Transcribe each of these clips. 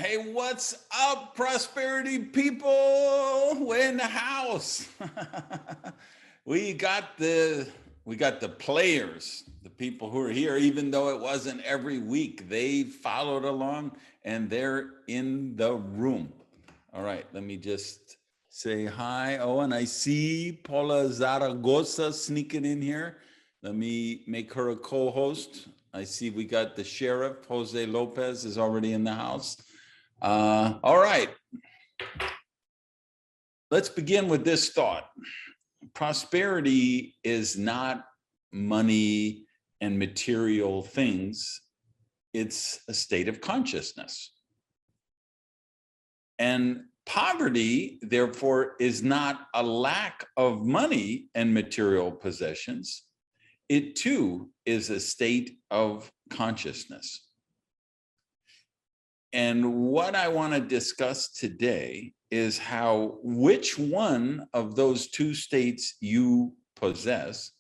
Hey, what's up, prosperity people? We're in the house. we got the we got the players, the people who are here, even though it wasn't every week. They followed along and they're in the room. All right, let me just say hi. Oh, and I see Paula Zaragoza sneaking in here. Let me make her a co-host. I see we got the sheriff, Jose Lopez, is already in the house. All right. Let's begin with this thought. Prosperity is not money and material things. It's a state of consciousness. And poverty, therefore, is not a lack of money and material possessions. It too is a state of consciousness. And what I want to discuss today is how which one of those two states you possess,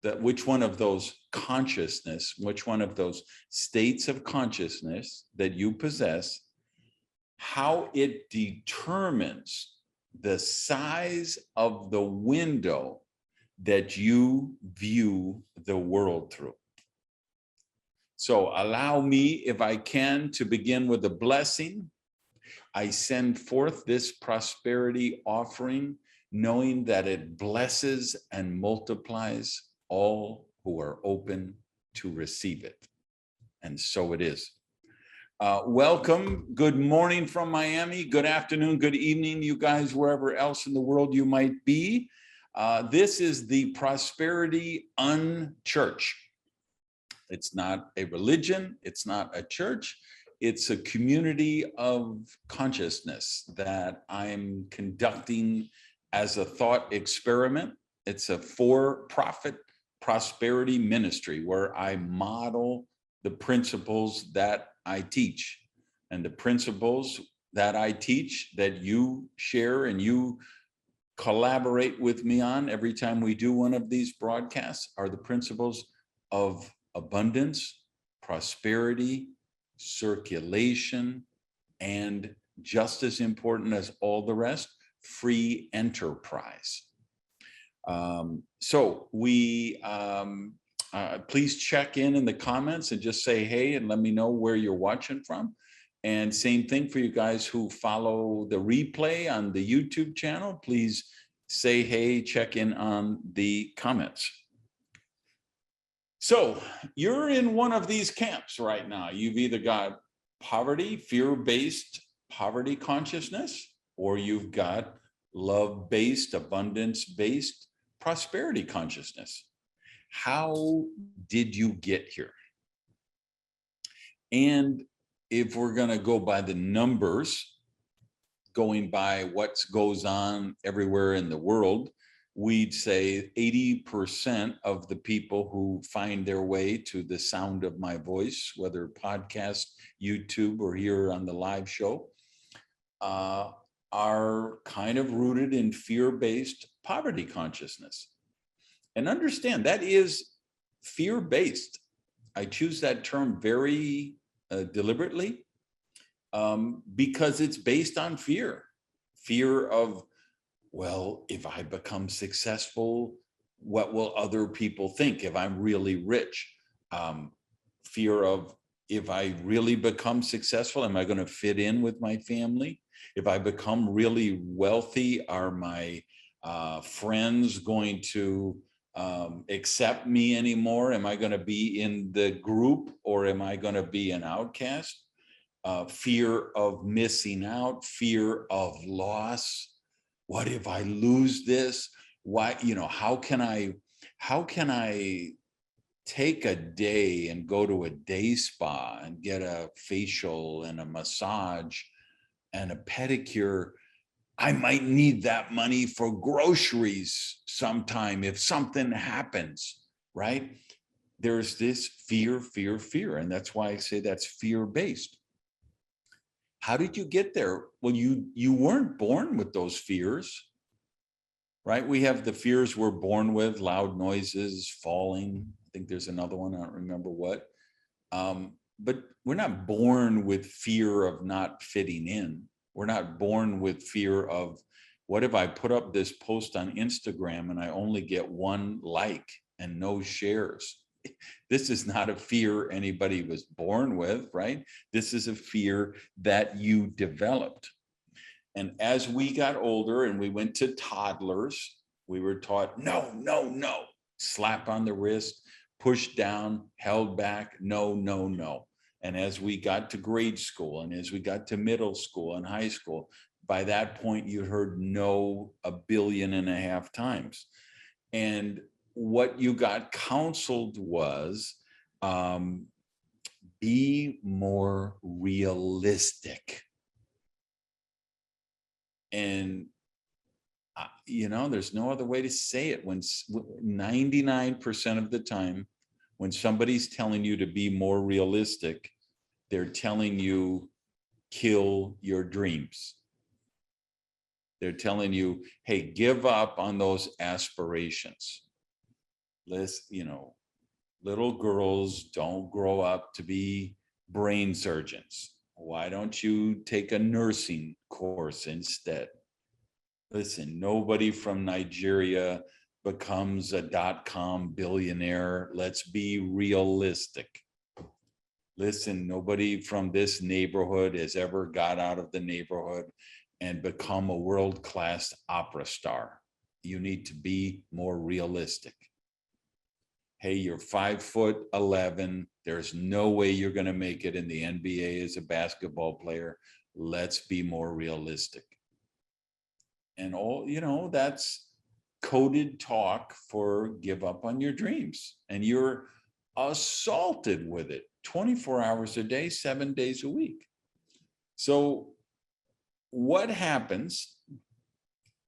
that which one of those consciousness, which one of those states of consciousness that you possess, how it determines the size of the window that you view the world through. So allow me, if I can, to begin with a blessing. I send forth this prosperity offering, knowing that it blesses and multiplies all who are open to receive it. And so it is. Welcome. Good morning from Miami. Good afternoon, good evening, you guys, wherever else in the world you might be. This is the Prosperity Unchurch. It's not a religion. It's not a church. It's a community of consciousness that I'm conducting as a thought experiment. It's a for-profit prosperity ministry where I model the principles that I teach. And the principles that I teach, that you share and you collaborate with me on every time we do one of these broadcasts, are the principles of abundance, prosperity, circulation, and just as important as all the rest, free enterprise. So please check in the comments and just say hey and let me know where you're watching from. And same thing for you guys who follow the replay on the YouTube channel. Please say hey, check in on the comments. So you're in one of these camps right now. You've either got poverty, fear-based poverty consciousness, or you've got love-based, abundance-based prosperity consciousness. How did you get here? And if we're going to go by the numbers, going by what goes on everywhere in the world, we'd say 80% of the people who find their way to the sound of my voice, whether podcast, YouTube, or here on the live show, are kind of rooted in fear-based poverty consciousness. And understand that is fear-based. I choose that term very deliberately because it's based on fear. Fear of, well, if I become successful, what will other people think if I'm really rich? Fear of, if I really become successful, am I going to fit in with my family? If I become really wealthy, are my friends going to accept me anymore? Am I going to be in the group, or am I going to be an outcast? Fear of missing out, fear of loss. What if I lose this? Why, how can I take a day and go to a day spa and get a facial and a massage and a pedicure? I might need that money for groceries sometime if something happens, right? There's this fear, and that's why I say that's fear-based. How did you get there? Well, you weren't born with those fears, right? We have the fears we're born with: loud noises, falling. I think there's another one, I don't remember what. but we're not born with fear of not fitting in. We're not born with fear of, what if I put up this post on Instagram and I only get 1 like and no shares? This is not a fear anybody was born with, right? This is a fear that you developed. And as we got older and we went to toddlers, we were taught, no, no, no, slap on the wrist, pushed down, held back, no, no, no. And as we got to grade school and as we got to middle school and high school, by that point, you heard no 1.5 billion times. And what you got counseled was, be more realistic. And there's no other way to say it. When 99% of the time, when somebody's telling you to be more realistic, they're telling you, kill your dreams. They're telling you, hey, give up on those aspirations. Little girls don't grow up to be brain surgeons. Why don't you take a nursing course instead? Listen, nobody from Nigeria becomes a .com billionaire. Let's be realistic. Listen, nobody from this neighborhood has ever got out of the neighborhood and become a world-class opera star. You need to be more realistic. Hey, you're 5'11". There's no way you're going to make it in the NBA as a basketball player. Let's be more realistic. And that's coded talk for give up on your dreams. And you're assaulted with it 24 hours a day, 7 days a week. So what happens?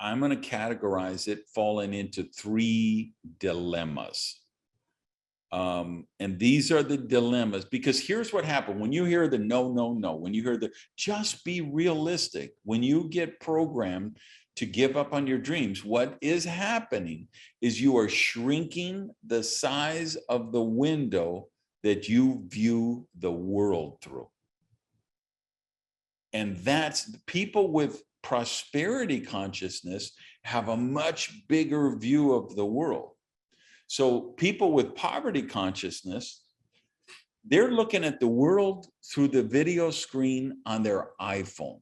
I'm going to categorize it falling into 3 dilemmas. And these are the dilemmas, because here's what happened. When you hear the no, no, no, when you hear the just be realistic, when you get programmed to give up on your dreams, what is happening is you are shrinking the size of the window that you view the world through. And that's people with prosperity consciousness have a much bigger view of the world. So people with poverty consciousness, they're looking at the world through the video screen on their iPhone.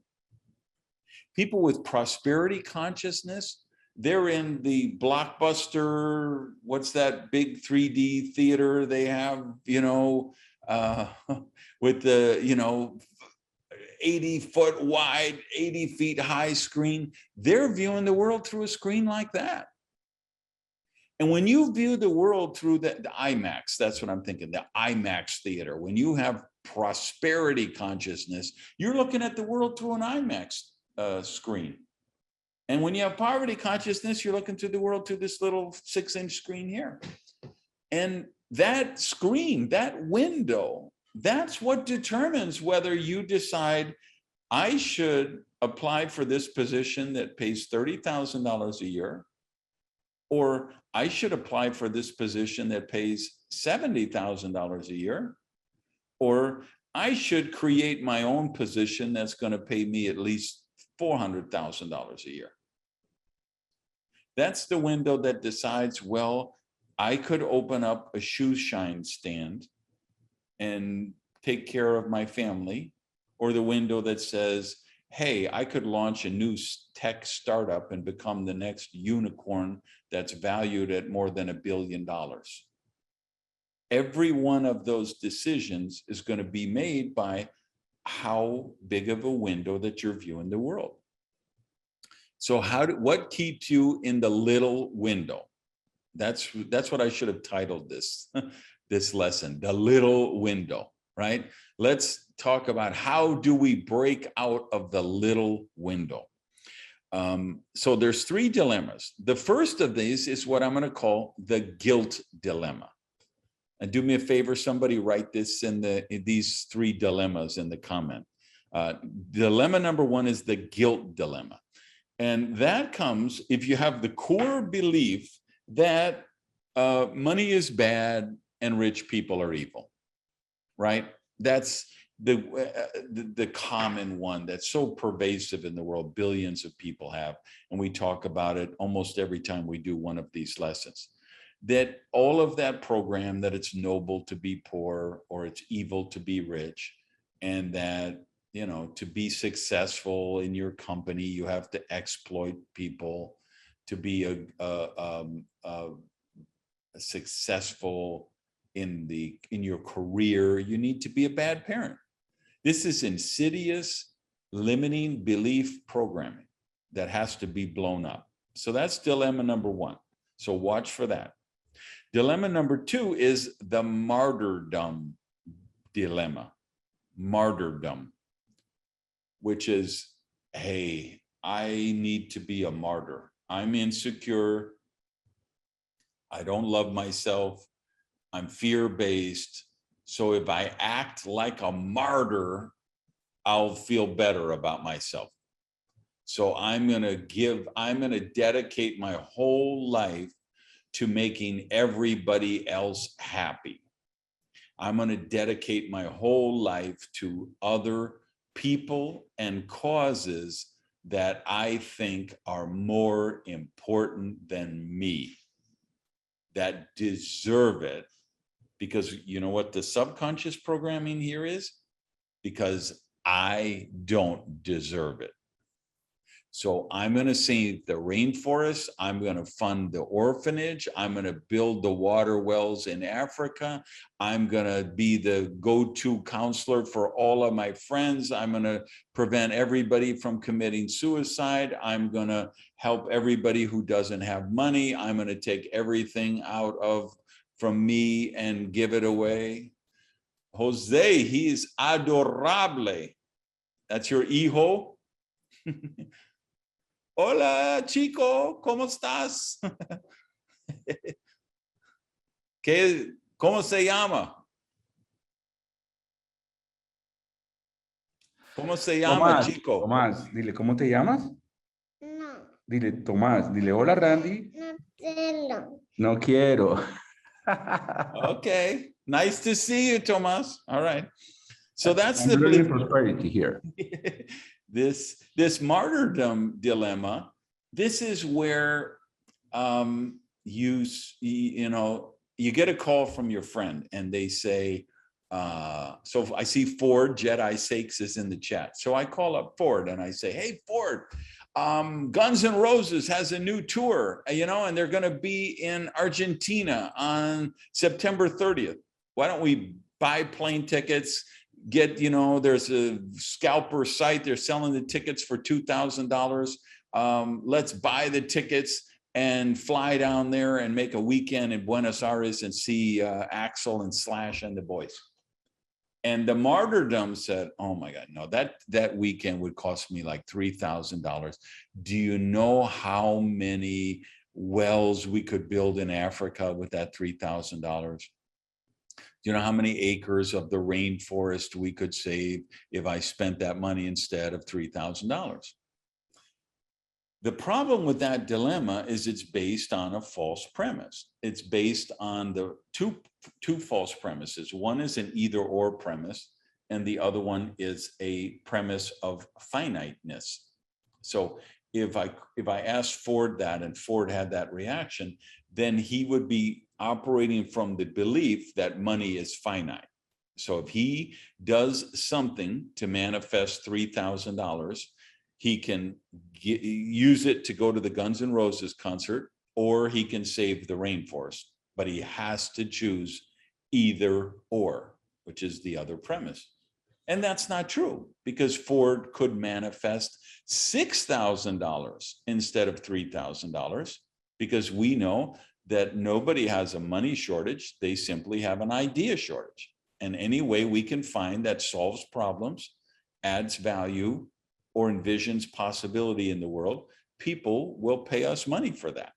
People with prosperity consciousness, they're in the Blockbuster, what's that big 3D theater they have, with the, 80 foot wide, 80 feet high screen. They're viewing the world through a screen like that. And when you view the world through the IMAX, that's what I'm thinking, the IMAX theater. When you have prosperity consciousness, you're looking at the world through an IMAX screen. And when you have poverty consciousness, you're looking through the world through this little 6-inch screen here. And that screen, that window, that's what determines whether you decide, I should apply for this position that pays $30,000 a year, or I should apply for this position that pays $70,000 a year, or I should create my own position that's going to pay me at least $400,000 a year. That's the window that decides, well, I could open up a shoe shine stand and take care of my family, or the window that says, hey, I could launch a new tech startup and become the next unicorn that's valued at more than $1 billion. Every one of those decisions is going to be made by how big of a window that you're viewing the world. So what keeps you in the little window? That's what I should have titled this, this lesson, the little window, right? Let's talk about how do we break out of the little window. So there's 3 dilemmas. The first of these is what I'm going to call the guilt dilemma. And do me a favor, somebody write this in these 3 dilemmas in the comment. Dilemma number 1 is the guilt dilemma. And that comes if you have the core belief that money is bad and rich people are evil, right? that's the common one that's so pervasive in the world, billions of people have, and we talk about it almost every time we do one of these lessons, that all of that program, that it's noble to be poor or it's evil to be rich, and that, you know, to be successful in your company, you have to exploit people. To be a successful in your career, you need to be a bad parent. This is insidious, limiting belief programming that has to be blown up. So that's dilemma number one. So watch for that. Dilemma number two is the martyrdom dilemma. Martyrdom, which is, hey, I need to be a martyr. I'm insecure. I don't love myself. I'm fear-based. So if I act like a martyr, I'll feel better about myself. So I'm going to dedicate my whole life to making everybody else happy. I'm going to dedicate my whole life to other people and causes that I think are more important than me, that deserve it. Because you know what the subconscious programming here is? Because I don't deserve it. So I'm going to save the rainforest. I'm going to fund the orphanage. I'm going to build the water wells in Africa. I'm going to be the go-to counselor for all of my friends. I'm going to prevent everybody from committing suicide. I'm going to help everybody who doesn't have money. I'm going to take everything from me and give it away. Jose, he is adorable. That's your hijo. Hola, chico, ¿cómo estás? ¿Cómo se llama? ¿Cómo se llama, Tomás, chico? Tomás, dile, ¿cómo te llamas? No, Dile, Tomás, dile, hola, Randy. no quiero. No quiero. Okay, nice to see you, Tomás. All right. So that's I'm the learning belief. prosperity here. This martyrdom dilemma, this is where you get a call from your friend and they say, so I see Ford Jedi Sakes is in the chat. So I call up Ford and I say, hey, Ford, Guns N' Roses has a new tour, and they're going to be in Argentina on September 30th. Why don't we buy plane tickets? There's a scalper site. They're selling the tickets for $2,000. Let's buy the tickets and fly down there and make a weekend in Buenos Aires and see Axl and Slash and the boys. And the martyrdom said, oh my God, no, that weekend would cost me like $3,000. Do you know how many wells we could build in Africa with that $3,000? Do you know how many acres of the rainforest we could save if I spent that money instead of $3,000? The problem with that dilemma is it's based on a false premise. It's based on the two false premises. One is an either or premise, and the other one is a premise of finiteness. So if I asked Ford that and Ford had that reaction, then he would be operating from the belief that money is finite. So if he does something to manifest $3,000, he can use it to go to the Guns N' Roses concert, or he can save the rainforest. But he has to choose either or, which is the other premise. And that's not true, because Ford could manifest $6,000 instead of $3,000, because we know that nobody has a money shortage. They simply have an idea shortage. And any way we can find that solves problems, adds value, or envisions possibility in the world, people will pay us money for that.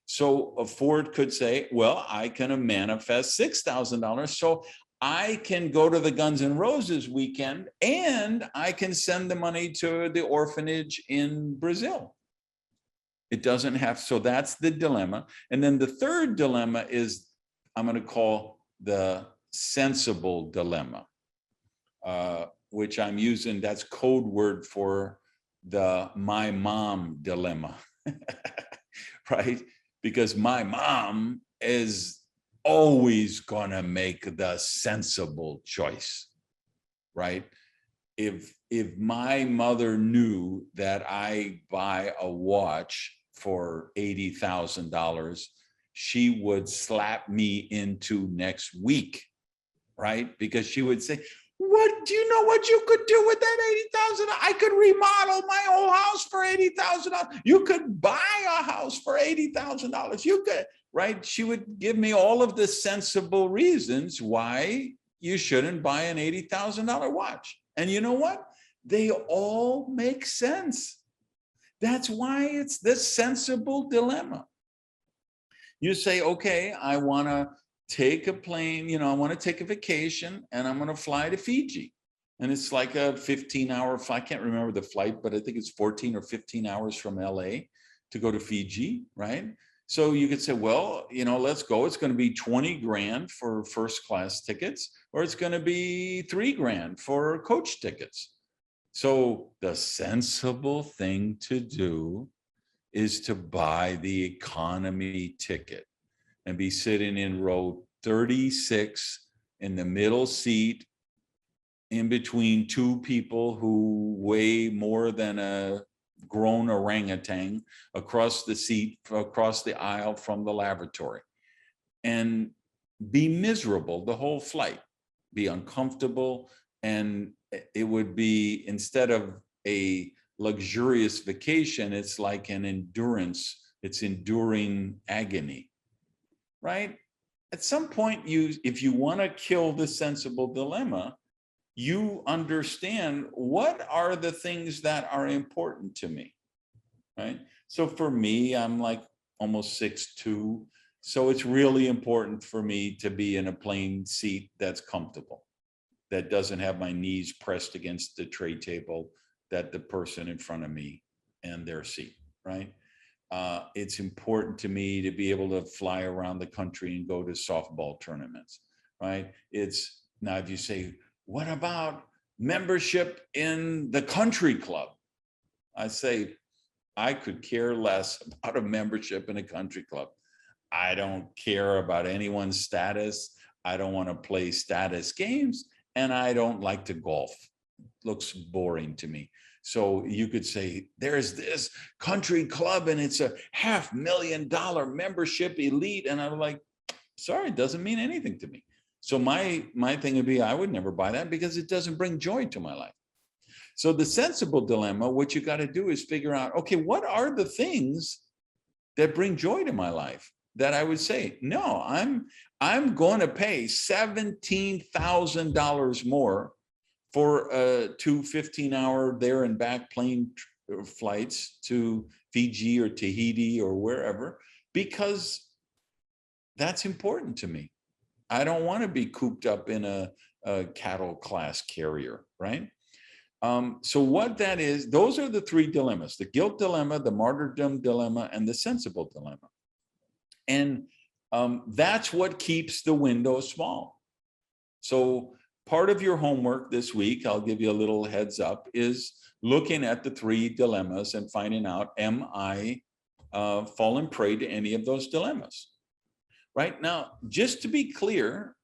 So Ford could say, well, I can manifest $6,000, so I can go to the Guns N' Roses weekend and I can send the money to the orphanage in Brazil. It doesn't have, so that's the dilemma. And then the third dilemma is, I'm going to call the sensible dilemma. which I'm using, that's code word for the my mom dilemma, right? Because my mom is always gonna make the sensible choice, right? If my mother knew that I buy a watch for $80,000, she would slap me into next week, right? Because she would say, what do you know what you could do with that 80,000? I could remodel my whole house for $80,000. You could buy a house for $80,000. You could, right? She would give me all of the sensible reasons why you shouldn't buy an $80,000 watch. And you know what? They all make sense. That's why it's this sensible dilemma. You say, okay, I want to take a plane, I want to take a vacation and I'm going to fly to Fiji. And it's like a 15-hour flight. I can't remember the flight, but I think it's 14 or 15 hours from LA to go to Fiji, right? So you could say, well, let's go. It's going to be 20 grand for first class tickets, or it's going to be 3 grand for coach tickets. So the sensible thing to do is to buy the economy ticket and be sitting in row 36 in the middle seat in between two people who weigh more than a grown orangutan across the seat, across the aisle from the lavatory, and be miserable the whole flight, be uncomfortable. And it would be, instead of a luxurious vacation, it's like an endurance, it's enduring agony, right? At some point, if you want to kill the sensible dilemma, you understand what are the things that are important to me, right? So for me, I'm like almost 6'2". So it's really important for me to be in a plane seat that's comfortable, that doesn't have my knees pressed against the tray table that the person in front of me and their seat, right? It's important to me to be able to fly around the country and go to softball tournaments, right? It's now, if you say, what about membership in the country club? I say, I could care less about a membership in a country club. I don't care about anyone's status. I don't want to play status games, and I don't like to golf. Looks boring to me. So you could say, there's this country club and it's a $500,000 membership elite. And I'm like, sorry, it doesn't mean anything to me. So my thing would be, I would never buy that because it doesn't bring joy to my life. So the sensible dilemma, what you got to do is figure out, okay, what are the things that bring joy to my life that I would say, no, I'm going to pay $17,000 more for 2 15-hour there and back plane flights to Fiji or Tahiti or wherever, because that's important to me. I don't want to be cooped up in a cattle class carrier, right? So what that is, those are the 3 dilemmas: the guilt dilemma, the martyrdom dilemma, and the sensible dilemma. And that's what keeps the window small. So part of your homework this week, I'll give you a little heads up, is looking at the 3 dilemmas and finding out, am I fallen prey to any of those dilemmas? Right now, just to be clear,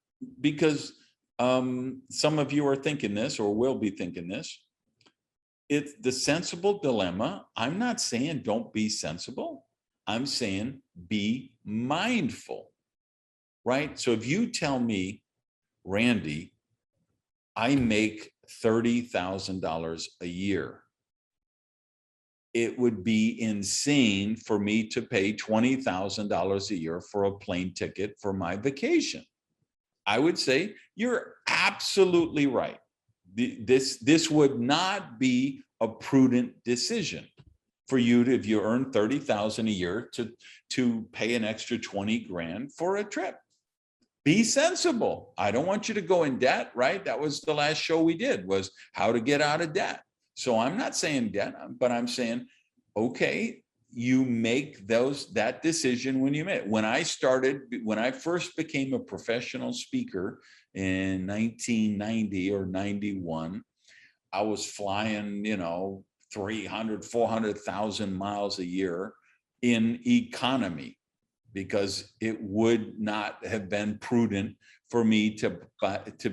because some of you are thinking this or will be thinking this, it's the sensible dilemma. I'm not saying don't be sensible. I'm saying be mindful, right? So if you tell me, Randy, I make $30,000 a year, it would be insane for me to pay $20,000 a year for a plane ticket for my vacation. I would say, you're absolutely right. This would not be a prudent decision for you to, if you earn 30,000 a year, to pay an extra 20 grand for a trip. Be sensible. I don't want you to go in debt, right? That was the last show we did, was how to get out of debt. So I'm not saying debt, but I'm saying, okay, you make that decision when you make. When I first became a professional speaker in 1990 or 91, I was flying, 300, 400,000 miles a year in economy because it would not have been prudent for me to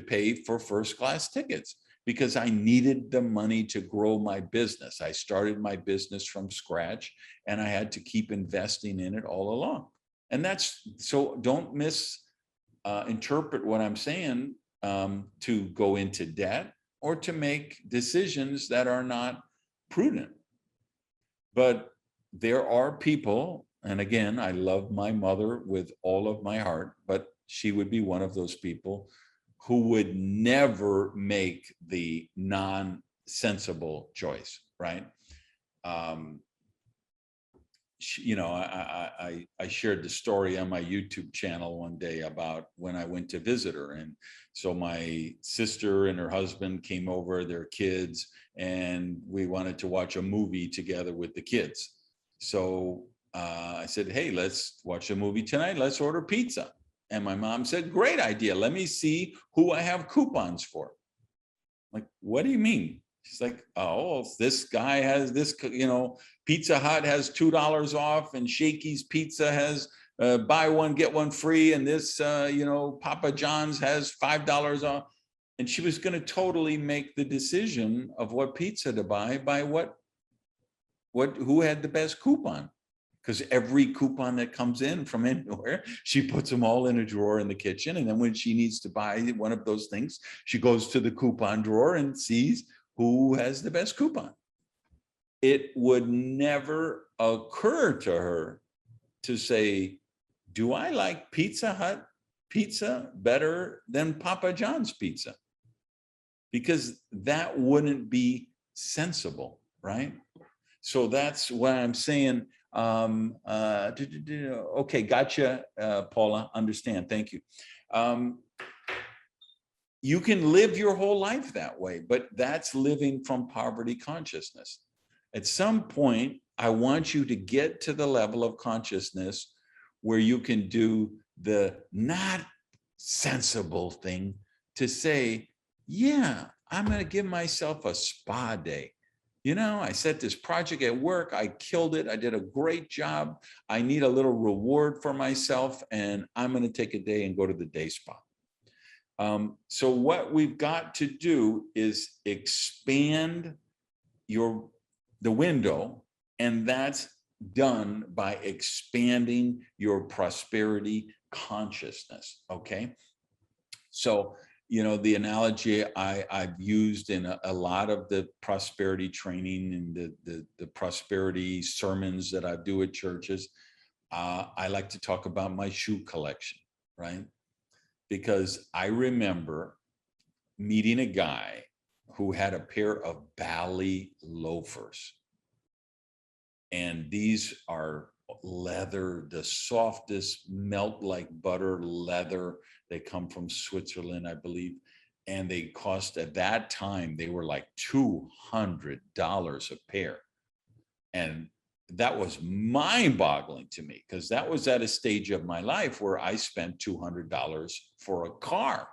pay for first class tickets because I needed the money to grow my business. I started my business from scratch and I had to keep investing in it all along. And so don't misinterpret what I'm saying to go into debt or to make decisions that are not prudent. But there are people, and again, I love my mother with all of my heart, but she would be one of those people who would never make the non-sensible choice, right? I shared the story on my YouTube channel one day about when I went to visit her. And so my sister and her husband came over, their kids, and we wanted to watch a movie together with the kids. So I said, hey, let's watch a movie tonight. Let's order pizza. And my mom said, great idea. Let me see who I have coupons for. Like, what do you mean? She's like, oh, this guy has this, Pizza Hut has $2 off and Shakey's Pizza has buy one, get one free. And this, Papa John's has $5 off. And she was going to totally make the decision of what pizza to buy by who had the best coupon. Because every coupon that comes in from anywhere, she puts them all in a drawer in the kitchen. And then when she needs to buy one of those things, she goes to the coupon drawer and sees who has the best coupon. It would never occur to her to say, do I like Pizza Hut pizza better than Papa John's pizza? Because that wouldn't be sensible, right? So that's why I'm saying, okay, gotcha, Paula, understand, thank you. You can live your whole life that way, but that's living from poverty consciousness. At some point, I want you to get to the level of consciousness where you can do the not sensible thing to say, yeah, I'm going to give myself a spa day. I set this project at work. I killed it. I did a great job. I need a little reward for myself, and I'm going to take a day and go to the day spa. So what we've got to do is expand the window, and that's done by expanding your prosperity consciousness. Okay. So the analogy I've used in a lot of the prosperity training and the prosperity sermons that I do at churches, I like to talk about my shoe collection, right? Because I remember meeting a guy who had a pair of Bally loafers. And these are leather, the softest, melt like butter leather. They come from Switzerland, I believe. And they cost, at that time, they were like $200 a pair. And that was mind-boggling to me because that was at a stage of my life where I spent $200 for a car.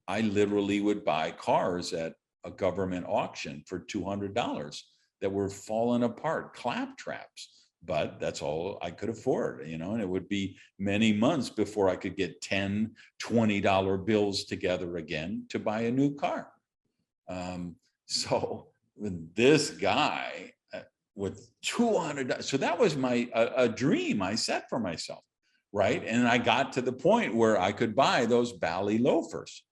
I literally would buy cars at a government auction for $200 that were falling apart, claptraps. But that's all I could afford, and it would be many months before I could get $10, $20 bills together again to buy a new car. So this guy with $200, so that was a dream I set for myself, right? And I got to the point where I could buy those Bally loafers.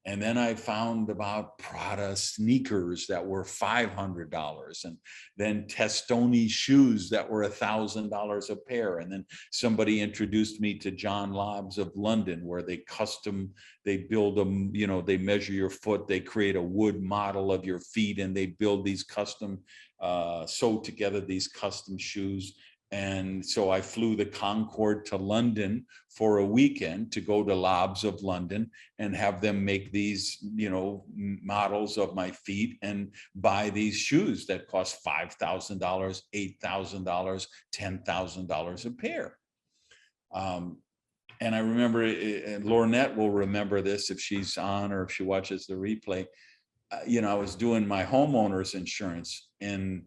And then I found about Prada sneakers that were $500, and then Testoni shoes that were $1,000 a pair. And then somebody introduced me to John Lobbs of London, where they build them, they measure your foot, they create a wood model of your feet, and they build these custom, sew together these custom shoes. And so I flew the Concorde to London for a weekend to go to Lobbs of London and have them make these, models of my feet and buy these shoes that cost $5,000, $8,000, $10,000 a pair. And I remember, and Lornette will remember this if she's on or if she watches the replay. You know, I was doing my homeowner's insurance, and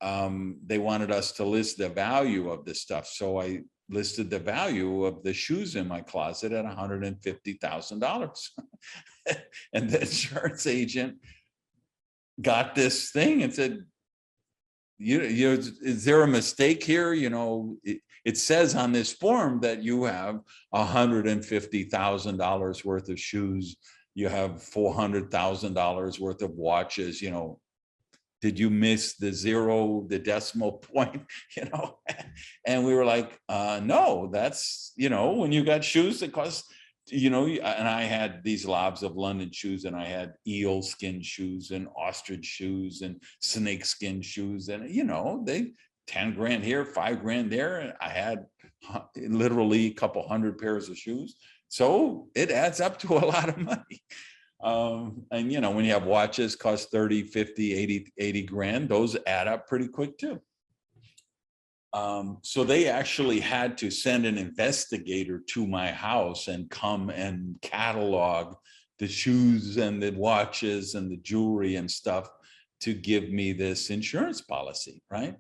they wanted us to list the value of this stuff. So I listed the value of the shoes in my closet at $150,000. And the insurance agent got this thing and said, is there a mistake here? You know, it says on this form that you have $150,000 worth of shoes. You have $400,000 worth of watches. You know, did you miss the zero, the decimal point? You know, and we were like, no, that's, you know, when you got shoes that cost, you know, and I had these Lobs of London shoes, and I had eel skin shoes and ostrich shoes and snake skin shoes, and, you know, they 10 grand here, 5 grand there. And I had literally a couple hundred pairs of shoes. So it adds up to a lot of money. And, you know, when you have watches cost 30, 50, 80 grand, those add up pretty quick too. So they actually had to send an investigator to my house and come and catalog the shoes and the watches and the jewelry and stuff to give me this insurance policy, right?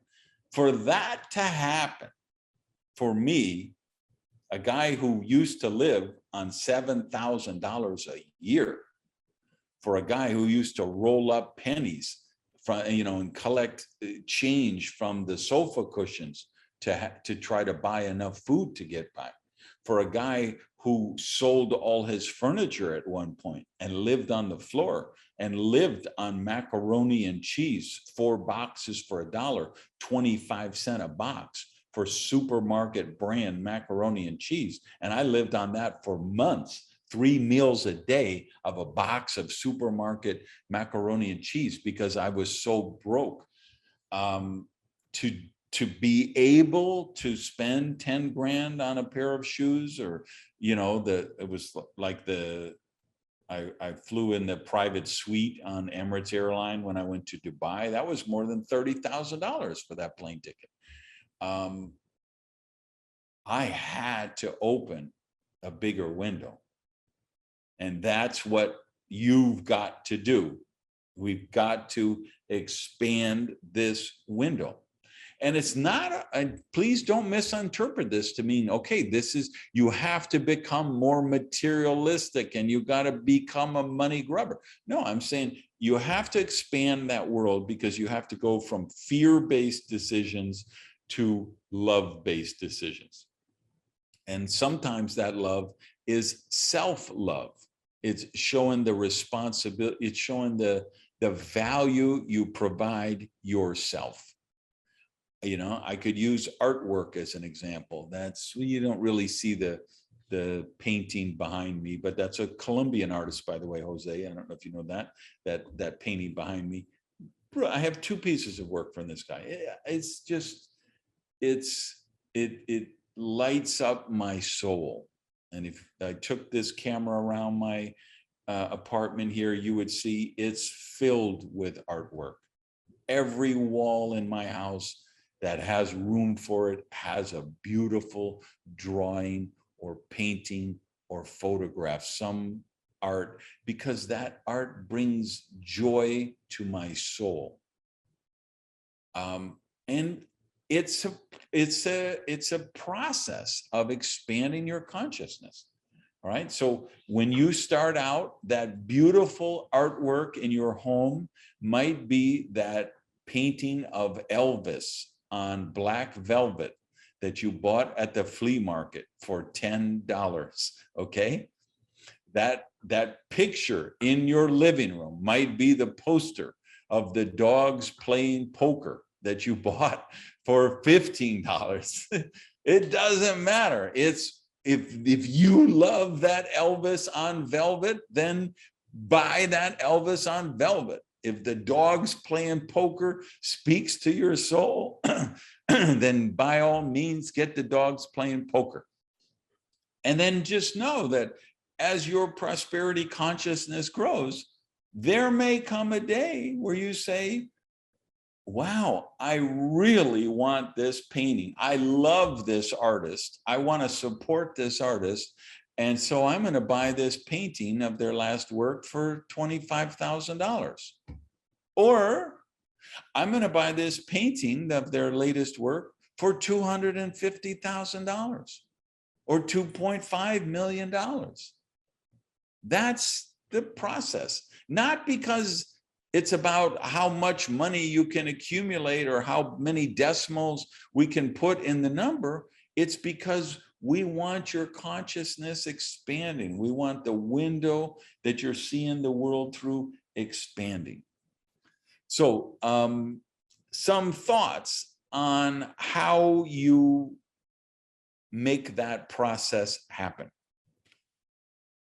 For that to happen, for me, a guy who used to live on $7,000 a year, for a guy who used to roll up pennies from, you know, and collect change from the sofa cushions to try to buy enough food to get by, for a guy who sold all his furniture at one point and lived on the floor and lived on macaroni and cheese, 4 boxes for $1, 25 cents a box for supermarket brand macaroni and cheese. And I lived on that for months, 3 meals a day of a box of supermarket macaroni and cheese, because I was so broke. To be able to spend 10 grand on a pair of shoes, or, you know, it was like I flew in the private suite on Emirates Airline when I went to Dubai. That was more than $30,000 for that plane ticket. I had to open a bigger window. And that's what you've got to do. We've got to expand this window. And it's not, please don't misinterpret this to mean, okay, this is, you have to become more materialistic and you got to become a money grubber. No, I'm saying you have to expand that world, because you have to go from fear-based decisions to love-based decisions. And sometimes that love is self-love. It's showing the responsibility, it's showing the value you provide yourself. You know, I could use artwork as an example. That's, you don't really see the painting behind me, but that's a Colombian artist, by the way, Jose. I don't know if you know that painting behind me. I have 2 pieces of work from this guy. It's just, it lights up my soul. And if I took this camera around my apartment here, you would see it's filled with artwork. Every wall in my house that has room for it has a beautiful drawing or painting or photograph, some art, because that art brings joy to my soul. And it's a process of expanding your consciousness. All right. So when you start out, that beautiful artwork in your home might be that painting of Elvis on black velvet that you bought at the flea market for $10. Okay. That picture in your living room might be the poster of the dogs playing poker that you bought for $15. It doesn't matter. It's, if you love that Elvis on velvet, then buy that Elvis on velvet. If the dogs playing poker speaks to your soul, then by all means, get the dogs playing poker. And then just know that as your prosperity consciousness grows, there may come a day where you say, wow, I really want this painting. I love this artist. I want to support this artist. And so I'm going to buy this painting of their last work for $25,000. Or I'm going to buy this painting of their latest work for $250,000 or $2.5 million. That's the process, not because it's about how much money you can accumulate or how many decimals we can put in the number. It's because we want your consciousness expanding. We want the window that you're seeing the world through expanding. So some thoughts on how you make that process happen.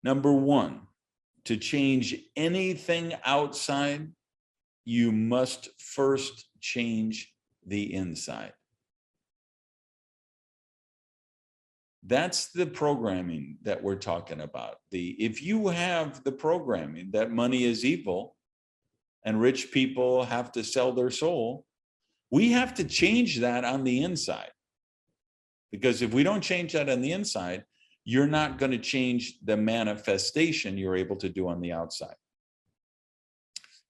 Number one, to change anything outside, you must first change the inside. That's the programming that we're talking about. If you have the programming that money is evil and rich people have to sell their soul, we have to change that on the inside. Because if we don't change that on the inside, you're not going to change the manifestation you're able to do on the outside.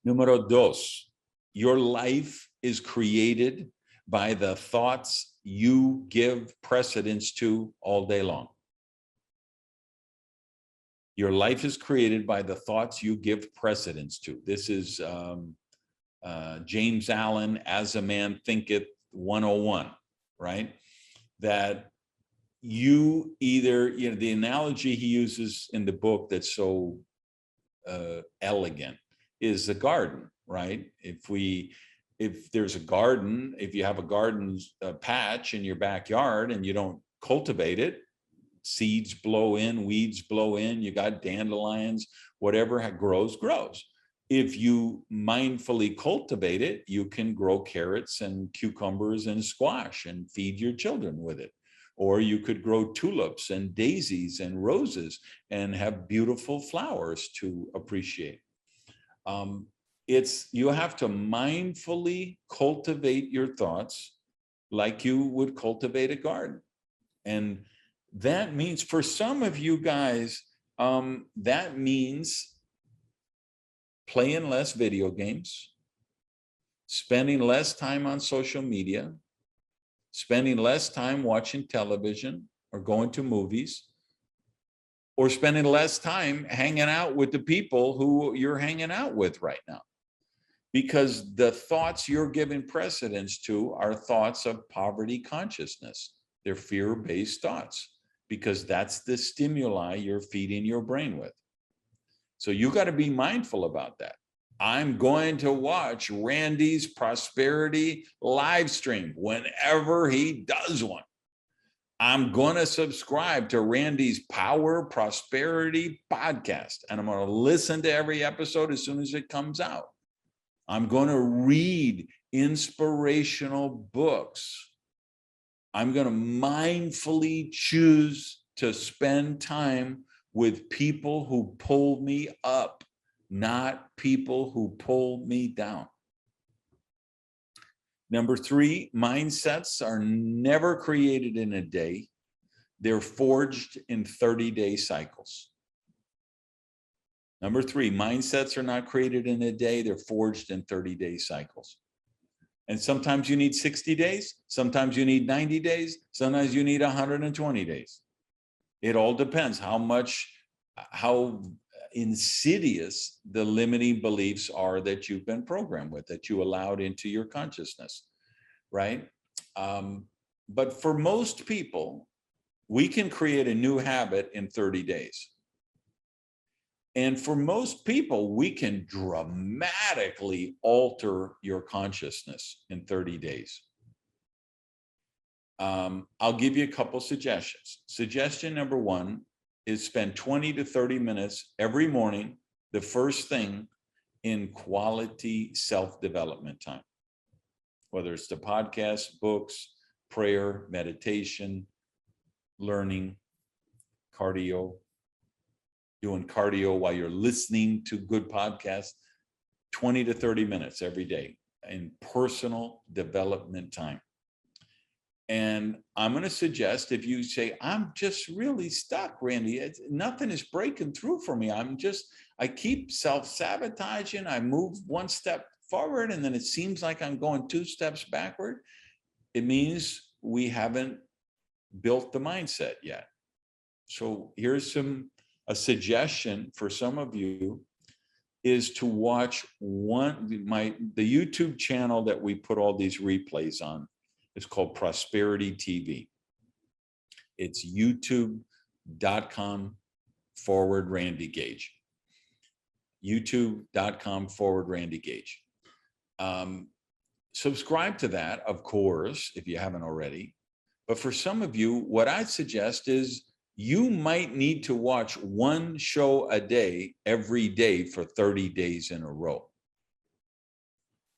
Número dos, your life is created by the thoughts you give precedence to all day long. Your life is created by the thoughts you give precedence to. This is James Allen, As a Man Thinketh 101, right? That you either, the analogy he uses in the book that's so elegant is a garden, right? If there's a garden, if you have a garden patch in your backyard and you don't cultivate it, seeds blow in, weeds blow in, you got dandelions, whatever grows. If you mindfully cultivate it, you can grow carrots and cucumbers and squash and feed your children with it. Or you could grow tulips and daisies and roses and have beautiful flowers to appreciate. You have to mindfully cultivate your thoughts like you would cultivate a garden. And that means, for some of you guys, that means playing less video games, spending less time on social media, spending less time watching television or going to movies, or spending less time hanging out with the people who you're hanging out with right now. Because the thoughts you're giving precedence to are thoughts of poverty consciousness. They're fear-based thoughts, because that's the stimuli you're feeding your brain with. So you got to be mindful about that. I'm going to watch Randy's prosperity live stream whenever he does one. I'm going to subscribe to Randy's Power Prosperity podcast, and I'm going to listen to every episode as soon as it comes out. I'm going to read inspirational books. I'm going to mindfully choose to spend time with people who pull me up, not people who pull me down. Number three, mindsets are never created in a day. They're forged in 30-day cycles. Number three, mindsets are not created in a day. They're forged in 30-day cycles. And sometimes you need 60 days. Sometimes you need 90 days. Sometimes you need 120 days. It all depends how insidious the limiting beliefs are that you've been programmed with, that you allowed into your consciousness, right? But for most people, we can create a new habit in 30 days. And for most people, we can dramatically alter your consciousness in 30 days. I'll give you a couple suggestions. Suggestion number one is spend 20 to 30 minutes every morning, the first thing, in quality self-development time. Whether it's the podcast, books, prayer, meditation, learning, cardio, doing cardio while you're listening to good podcasts, 20 to 30 minutes every day. in personal development time. And I'm going to suggest, if you say, I'm just really stuck, Randy, nothing is breaking through for me. I keep self-sabotaging. I move one step forward and then it seems like I'm going 2 steps backward. It means we haven't built the mindset yet. So here's a suggestion for some of you is to watch the YouTube channel that we put all these replays on. It's called Prosperity TV. It's youtube.com/Randy Gage. youtube.com/Randy Gage. Subscribe to that, of course, if you haven't already. But for some of you, what I'd suggest is you might need to watch one show a day every day for 30 days in a row.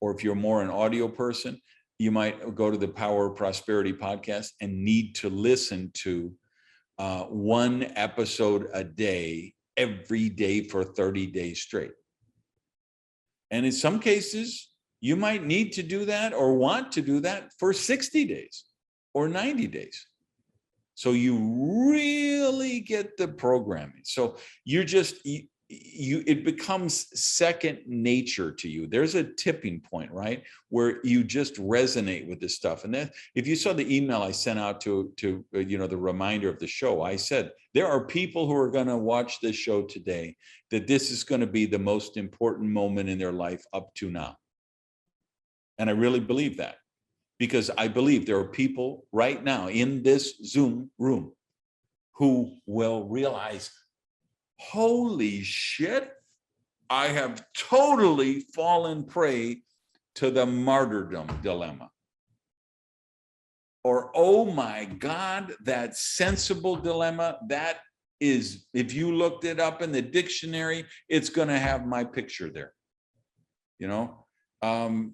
Or if you're more an audio person, you might go to the Power of Prosperity podcast and need to listen to one episode a day, every day for 30 days straight. And in some cases, you might need to do that or want to do that for 60 days or 90 days. So you really get the programming. So you're just, it becomes second nature to you. There's a tipping point, right? Where you just resonate with this stuff. And then if you saw the email I sent out to the reminder of the show, I said, there are people who are going to watch this show today that this is going to be the most important moment in their life up to now. And I really believe that, because I believe there are people right now in this Zoom room who will realize, holy shit, I have totally fallen prey to the martyrdom dilemma. Or, oh my God, that sensible dilemma, that is, if you looked it up in the dictionary, it's going to have my picture there.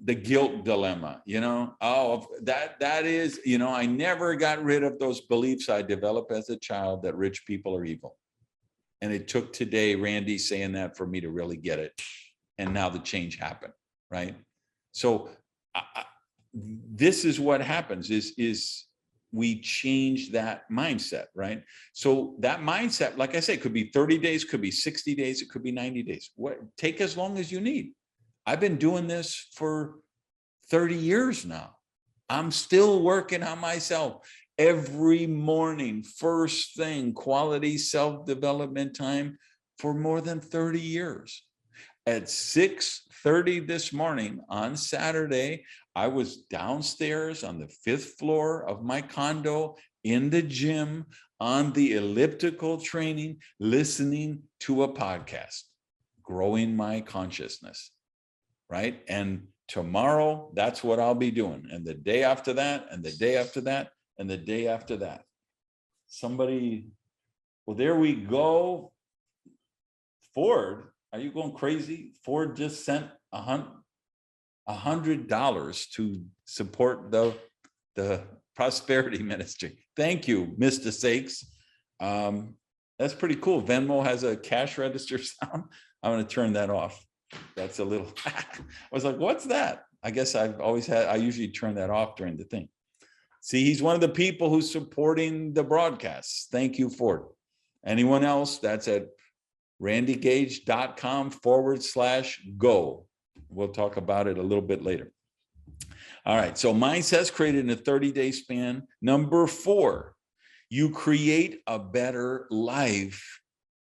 The guilt dilemma, that is, I never got rid of those beliefs I developed as a child that rich people are evil. And it took today, Randy saying that, for me to really get it. And now the change happened, right? So this is what happens is we change that mindset, right? So that mindset, like I said, could be 30 days, could be 60 days, it could be 90 days. Take as long as you need. I've been doing this for 30 years now. I'm still working on myself every morning, first thing, quality self-development time for more than 30 years. At 6:30 this morning on Saturday, I was downstairs on the 5th floor of my condo in the gym on the elliptical training, listening to a podcast, growing my consciousness. Right? And tomorrow, that's what I'll be doing. And the day after that, and the day after that, and the day after that. Well, there we go. Ford, are you going crazy? Ford just sent $100 to support the prosperity ministry. Thank you, Mr. Sakes. That's pretty cool. Venmo has a cash register sound. I'm going to turn that off. That's a little, I was like, what's that? I guess I usually turn that off during the thing. See, he's one of the people who's supporting the broadcasts. Thank you, Ford. Anyone else? That's at randygage.com/go. We'll talk about it a little bit later. All right. So mindsets created in a 30-day span. Number 4, you create a better life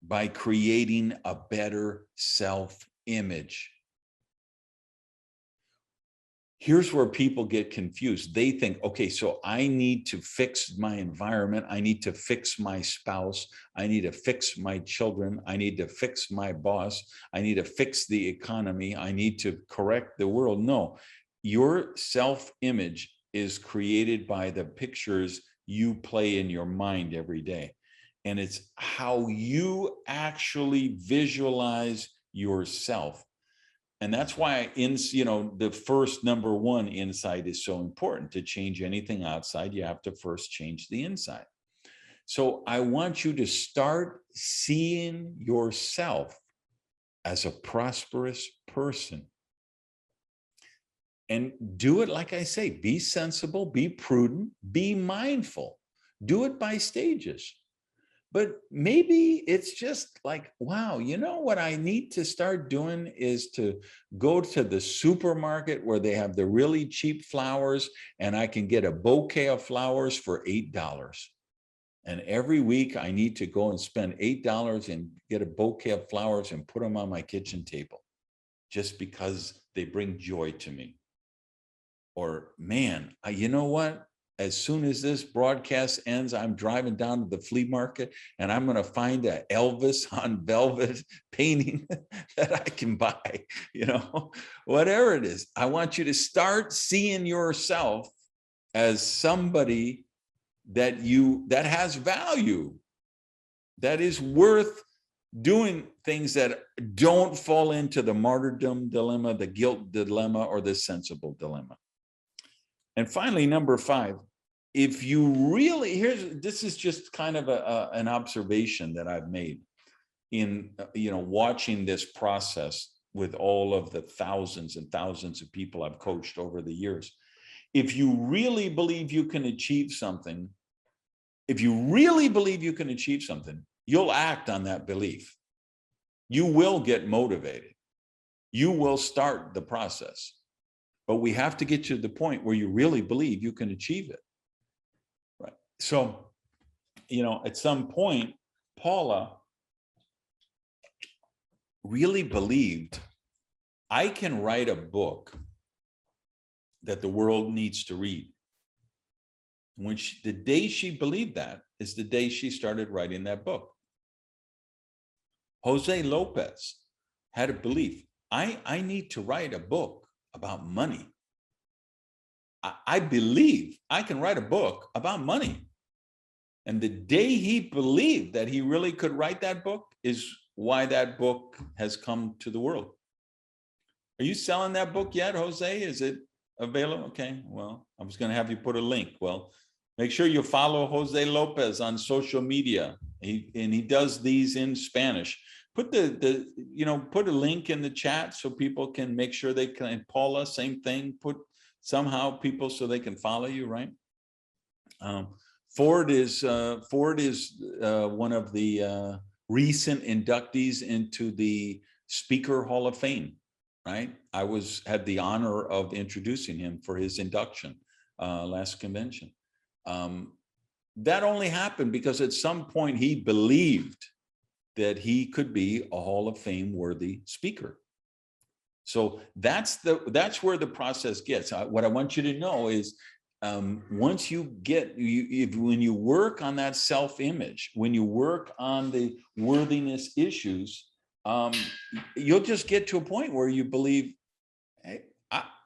by creating a better self-image. Here's where people get confused. They think, okay, so I need to fix my environment. I need to fix my spouse. I need to fix my children. I need to fix my boss. I need to fix the economy. I need to correct the world. No, your self-image is created by the pictures you play in your mind every day. And it's how you actually visualize yourself. And that's why the first number 1 insight is so important. To change anything outside, you have to first change the inside. So I want you to start seeing yourself as a prosperous person. And do it, like I say, be sensible, be prudent, be mindful. Do it by stages. But maybe it's just like, wow, you know what I need to start doing is to go to the supermarket where they have the really cheap flowers and I can get a bouquet of flowers for $8. And every week I need to go and spend $8 and get a bouquet of flowers and put them on my kitchen table just because they bring joy to me. Or, man, you know what? As soon as this broadcast ends, I'm driving down to the flea market and I'm going to find a Elvis on velvet painting that I can buy, you know, whatever it is. I want you to start seeing yourself as somebody that has value, that is worth doing things that don't fall into the martyrdom dilemma, the guilt dilemma, or the sensible dilemma. And finally, number 5, if you really, this is just kind of an observation that I've made in, watching this process with all of the thousands and thousands of people I've coached over the years. If you really believe you can achieve something, you'll act on that belief. You will get motivated. You will start the process. But we have to get to the point where you really believe you can achieve it. Right. So, at some point, Paula really believed, I can write a book that the world needs to read. The day she believed that is the day she started writing that book. Jose Lopez had a belief, I need to write a book about money. I believe I can write a book about money. And the day he believed that he really could write that book is why that book has come to the world. Are you selling that book yet, Jose? Is it available? Okay, well, I was going to have you put a link. Well, make sure you follow Jose Lopez on social media. He does these in Spanish. Put put a link in the chat so people can make sure they can. Paula, same thing. Put somehow people so they can follow you, right? Ford is one of the recent inductees into the Speaker Hall of Fame, right? I had the honor of introducing him for his induction last convention. That only happened because at some point he believed that he could be a Hall of Fame worthy speaker. So that's where the process gets. What I want you to know is, once you when you work on that self-image, when you work on the worthiness issues, you'll just get to a point where you believe, hey,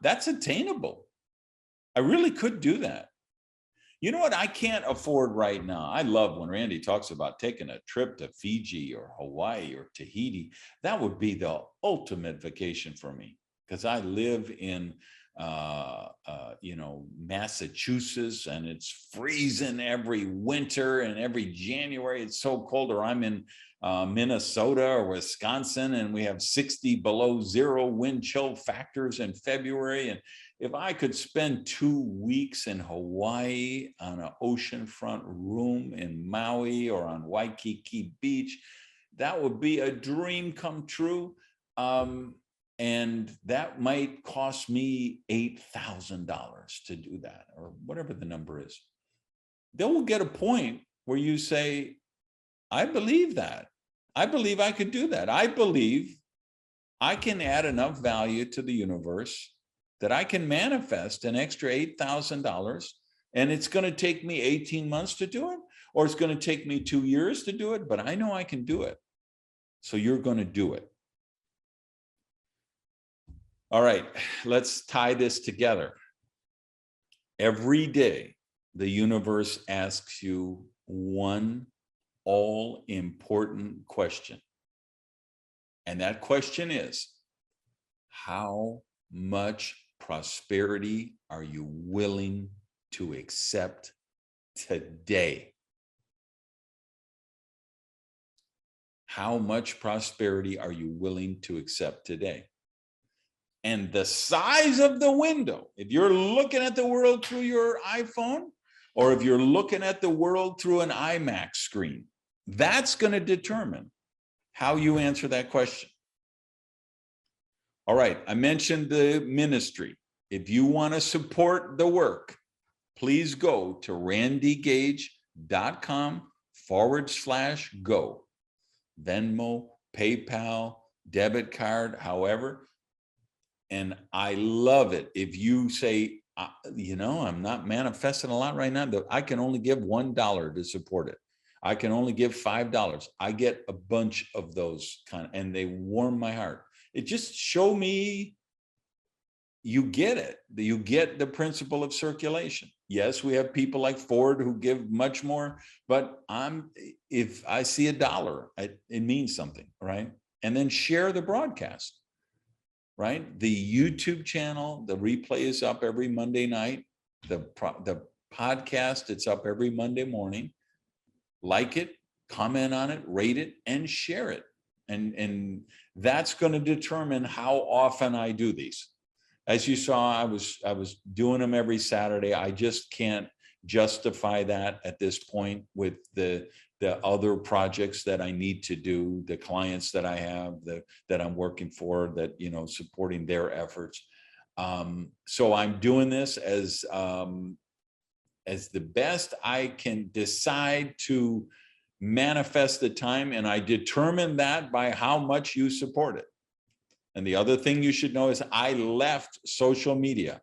that's attainable. I really could do that. You know what I can't afford right now? I love when Randy talks about taking a trip to Fiji or Hawaii or Tahiti. That would be the ultimate vacation for me, because I live in Massachusetts, and it's freezing every winter, and every January it's so cold. Or I'm in Minnesota or Wisconsin, and we have 60 below zero wind chill factors in February. And if I could spend 2 weeks in Hawaii on an oceanfront room in Maui or on Waikiki Beach, that would be a dream come true. And that might cost me $8,000 to do that, or whatever the number is. Then we'll get a point where you say, I believe that. I believe I could do that. I believe I can add enough value to the universe that I can manifest an extra $8,000, and it's going to take me 18 months to do it, or it's going to take me 2 years to do it, but I know I can do it. So you're going to do it. All right, let's tie this together. Every day, the universe asks you one all-important question. And that question is, how much prosperity are you willing to accept today? How much prosperity are you willing to accept today? And the size of the window, if you're looking at the world through your iPhone, or if you're looking at the world through an IMAX screen, that's going to determine how you answer that question. All right, I mentioned the ministry. If you want to support the work, please go to randygage.com/go. Venmo, PayPal, debit card, however. And I love it if you say, I'm not manifesting a lot right now. I can only give $1 to support it. I can only give $5. I get a bunch of those and they warm my heart. It just show me you get it. You get the principle of circulation. Yes, we have people like Ford who give much more, but if I see $1, it means something, right? And then share the broadcast, right? The YouTube channel, the replay is up every Monday night. The podcast, it's up every Monday morning. Like it, comment on it, rate it, and share it. And that's going to determine how often I do these. As you saw, I was doing them every Saturday. I just can't justify that at this point with the other projects that I need to do, the clients that I have, that I'm working for, that, supporting their efforts. So I'm doing this as the best I can decide to manifest the time, and I determine that by how much you support it. And the other thing you should know is I left social media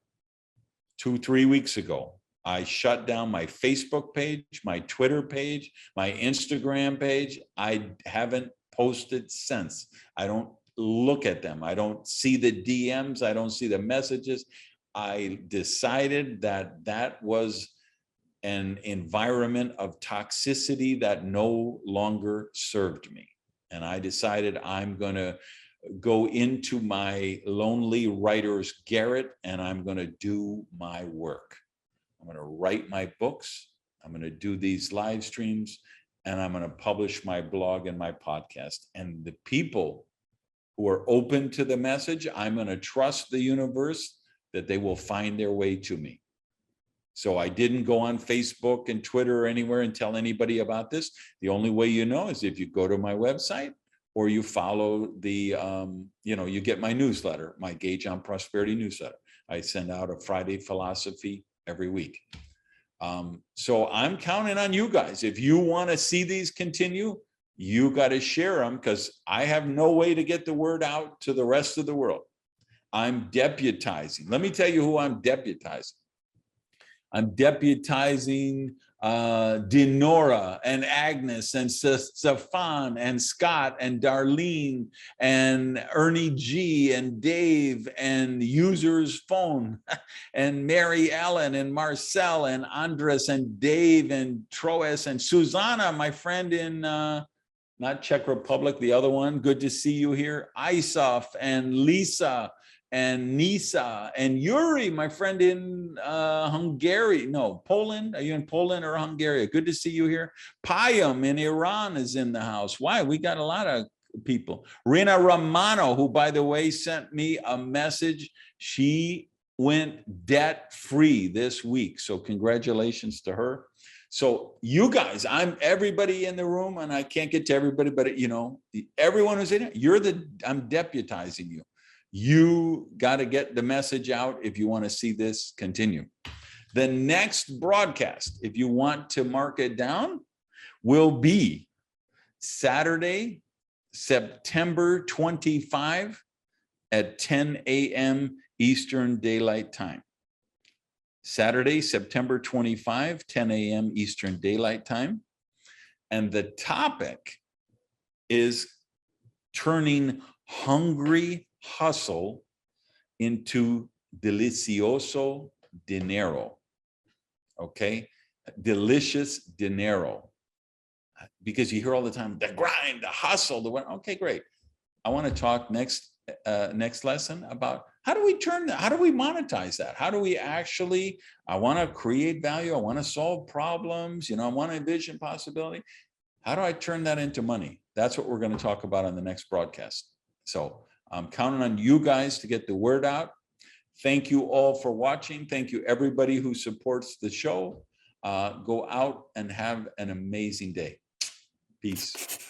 2-3 weeks ago. I shut down my Facebook page, my Twitter page, my Instagram page. I haven't posted since. I don't look at them. I don't see the DMs. I don't see the messages. I decided that was an environment of toxicity that no longer served me. And I decided I'm going to go into my lonely writer's garret and I'm going to do my work. I'm going to write my books. I'm going to do these live streams, and I'm going to publish my blog and my podcast. And the people who are open to the message, I'm going to trust the universe that they will find their way to me. So I didn't go on Facebook and Twitter or anywhere and tell anybody about this. The only way you know is if you go to my website, or you follow the, you get my newsletter, my Gage on Prosperity newsletter. I send out a Friday philosophy every week. So I'm counting on you guys. If you want to see these continue, you got to share them, because I have no way to get the word out to the rest of the world. I'm deputizing. Let me tell you who I'm deputizing. I'm deputizing Dinora and Agnes and Stefan and Scott and Darlene and Ernie G and Dave and User's Phone and Mary Ellen and Marcel and Andres and Dave and Troas and Susanna, my friend in not Czech Republic, the other one. Good to see you here. Isaf and Lisa and Nisa and Yuri, my friend in Poland. Are you in Poland or Hungary? Good to see you here. Payam in Iran is in the house. Why? We got a lot of people. Rina Romano, who, by the way, sent me a message. She went debt-free this week. So congratulations to her. So you guys, I'm everybody in the room, and I can't get to everybody, but everyone who's in it, I'm deputizing you. You got to get the message out if you want to see this continue. The next broadcast, if you want to mark it down, will be Saturday, September 25 at 10 a.m. Eastern Daylight Time. Saturday, September 25, 10 a.m. Eastern Daylight Time. And the topic is turning hungry hustle into delicioso dinero. Okay, delicious dinero. Because you hear all the time the grind, the hustle, the one. Okay, great. I want to talk next lesson about how do we monetize that? How do we actually? I want to create value. I want to solve problems. I want to envision possibility. How do I turn that into money? That's what we're going to talk about on the next broadcast. So I'm counting on you guys to get the word out. Thank you all for watching. Thank you, everybody who supports the show. Go out and have an amazing day. Peace.